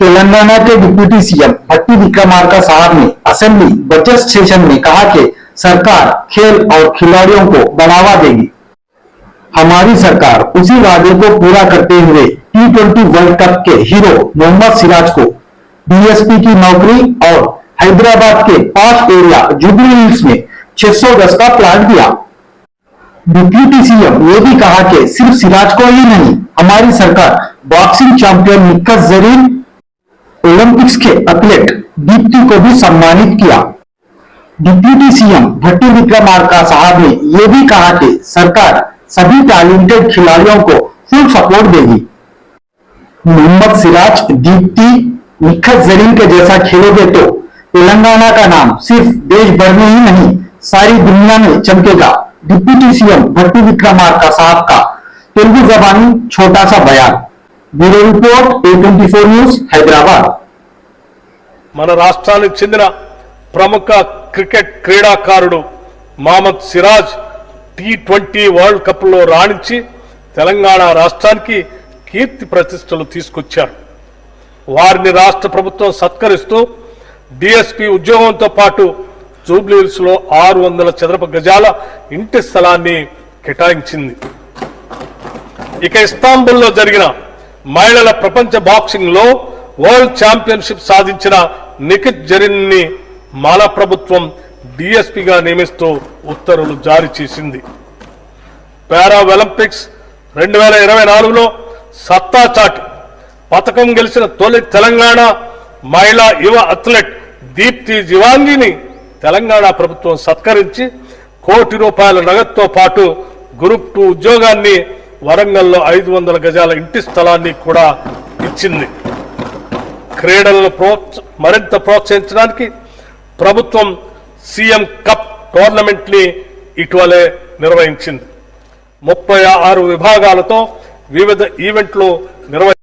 तेलंगाना के deputy CM भट्टी विक्रमार्का साहब ने असेंबली बजट सेशन में कहा कि सरकार खेल और खिलाड़ियों को बढ़ावा देगी। हमारी सरकार उसी वादे को पूरा करते हुए T20 वर्ल्ड कप के हीरो मोहम्मद सिराज को डीएसपी की नौकरी और हैदराबाद के 5 एरिया जुबली हिल्स में 600 गज का प्लाट दिया। डिप्टी सीएम ये भी कहा कि सिर्फ सिराज को ही नहीं, हमारी सरकार बॉक्सिंग चैंपियन निक्कत जरीन, ओलंपिक्स के एथलीट दीप्ति को भी सम्मानित किया। डिप्टी सीएम भट्टी विक्रमार्का साहब ने यह भी कहा कि सरकार सभी टैलेंटेड खिलाड़ियों को फुल सपोर्ट देगी। मोहम्मद सिराज, दीप्ति, निक्कत जरीन के जैसा खेलोगे तो तेलंगाना का नाम सिर्फ देश भर में ही नहीं सारी दुनिया में चमकेगा। डिप्टी सीएम भट्टी विक्रमार्का साहब का तेलुगु जबानी छोटा सा बयान। Bureau report A24 news Hyderabad. మన రాష్ట్రానికి చెందిన ప్రముఖ క్రికెట్ క్రీడాకారుడు Mohammed Siraj T20 world cup లో రాణించి తెలంగాణ రాష్ట్రానికి కీర్తి ప్రతిష్టలు తీసుకొచ్చారు। వారిని రాష్ట్ర ప్రభుత్వం సత్కరిస్తూ డిఎస్పీ ఉద్యోగంతో పాటు జూబ్లీ హిల్స్ లో 600 చదరపు గజాల ఇంటి స్థలాన్ని కేటాయించింది। ఇక ఇస్తాంబుల్లో జరిగిన మహిళల ప్రపంచ బాక్సింగ్ లో వరల్డ్ ఛాంపియన్షిప్ సాధించిన నిఖిత్ జరీన్ ని మాల ప్రభుత్వం డిఎస్పీగా నియమిస్తూ ఉత్తర్వులు జారీ చేసింది। పారా ఒలింపిక్స్ 2024లో సత్తా చాటి పతకం గెలిచిన తొలి తెలంగాణ మహిళా యువ అథ్లెట్ దీప్తి జివాంగిని తెలంగాణ ప్రభుత్వం సత్కరించి ₹1 కోటి నగదుతో పాటు గ్రూప్ 2 ఉద్యోగాన్ని, వరంగల్లో 500 గజాల ఇంటి స్థలాన్ని కూడా ఇచ్చింది। క్రీడలను మరింత ప్రోత్సహించడానికి ప్రభుత్వం సీఎం కప్ టోర్నమెంట్ ని ఇటీవలే నిర్వహించింది। 36 విభాగాలతో వివిధ ఈవెంట్లు నిర్వహించింది।